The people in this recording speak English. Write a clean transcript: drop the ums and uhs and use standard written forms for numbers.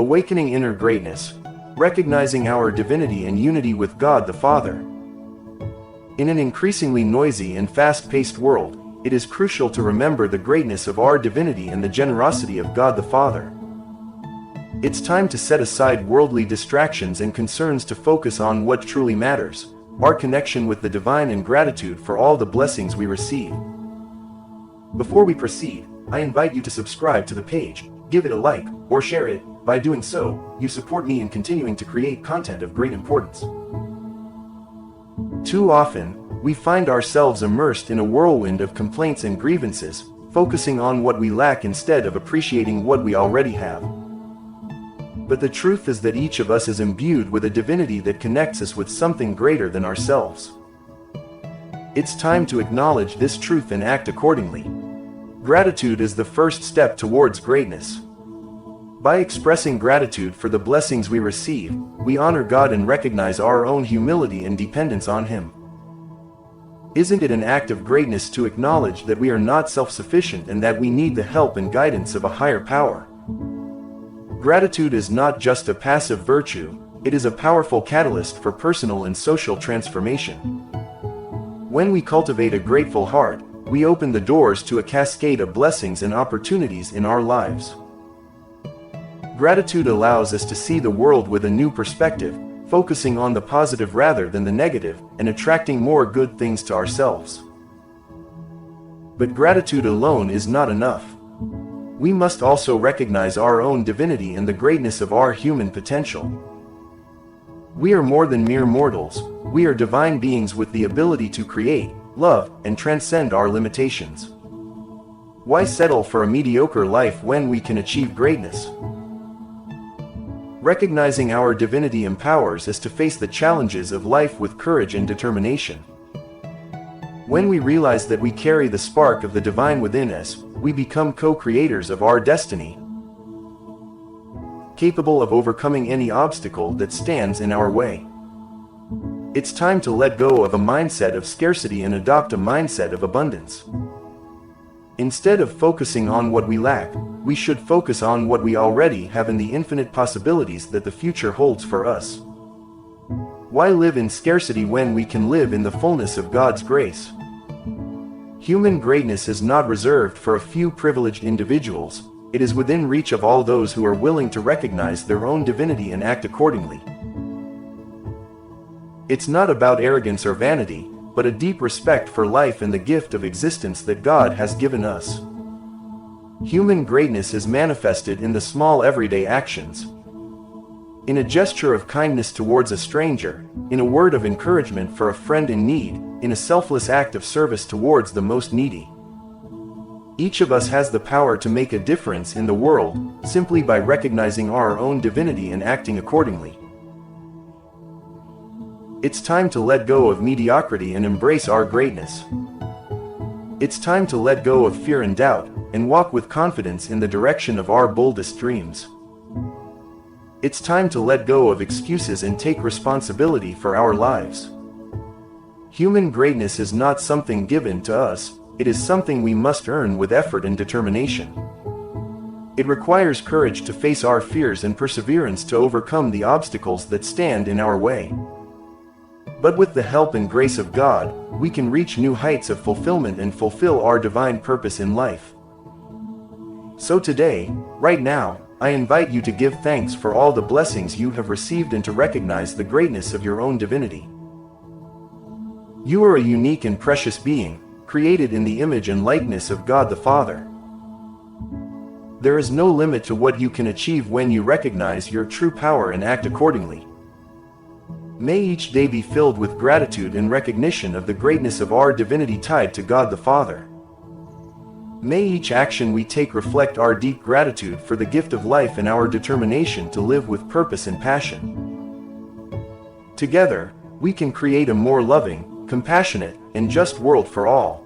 awakening inner greatness, recognizing our divinity and unity with God the Father. In an increasingly noisy and fast-paced world, it is crucial to remember the greatness of our divinity and the generosity of God the Father. It's time to set aside worldly distractions and concerns to focus on what truly matters, our connection with the divine and gratitude for all the blessings we receive. Before we proceed, I invite you to subscribe to the page, give it a like, or share it. By doing so, you support me in continuing to create content of great importance. Too often, we find ourselves immersed in a whirlwind of complaints and grievances, focusing on what we lack instead of appreciating what we already have. But the truth is that each of us is imbued with a divinity that connects us with something greater than ourselves. It's time to acknowledge this truth and act accordingly. Gratitude is the first step towards greatness. By expressing gratitude for the blessings we receive, we honor God and recognize our own humility and dependence on Him. Isn't it an act of greatness to acknowledge that we are not self-sufficient and that we need the help and guidance of a higher power? Gratitude is not just a passive virtue, it is a powerful catalyst for personal and social transformation. When we cultivate a grateful heart, we open the doors to a cascade of blessings and opportunities in our lives. Gratitude allows us to see the world with a new perspective, focusing on the positive rather than the negative, and attracting more good things to ourselves. But gratitude alone is not enough. We must also recognize our own divinity and the greatness of our human potential. We are more than mere mortals, we are divine beings with the ability to create, love, and transcend our limitations. Why settle for a mediocre life when we can achieve greatness? Recognizing our divinity empowers us to face the challenges of life with courage and determination. When we realize that we carry the spark of the divine within us, we become co-creators of our destiny, capable of overcoming any obstacle that stands in our way. It's time to let go of a mindset of scarcity and adopt a mindset of abundance. Instead of focusing on what we lack, we should focus on what we already have and the infinite possibilities that the future holds for us. Why live in scarcity when we can live in the fullness of God's grace? Human greatness is not reserved for a few privileged individuals, it is within reach of all those who are willing to recognize their own divinity and act accordingly. It's not about arrogance or vanity, but a deep respect for life and the gift of existence that God has given us. Human greatness is manifested in the small everyday actions. In a gesture of kindness towards a stranger, in a word of encouragement for a friend in need, in a selfless act of service towards the most needy. Each of us has the power to make a difference in the world, simply by recognizing our own divinity and acting accordingly. It's time to let go of mediocrity and embrace our greatness. It's time to let go of fear and doubt, and walk with confidence in the direction of our boldest dreams. It's time to let go of excuses and take responsibility for our lives. Human greatness is not something given to us, it is something we must earn with effort and determination. It requires courage to face our fears and perseverance to overcome the obstacles that stand in our way. But with the help and grace of God, we can reach new heights of fulfillment and fulfill our divine purpose in life. So today, right now, I invite you to give thanks for all the blessings you have received and to recognize the greatness of your own divinity. You are a unique and precious being, created in the image and likeness of God the Father. There is no limit to what you can achieve when you recognize your true power and act accordingly. May each day be filled with gratitude and recognition of the greatness of our divinity tied to God the Father. May each action we take reflect our deep gratitude for the gift of life and our determination to live with purpose and passion. Together, we can create a more loving, compassionate, and just world for all.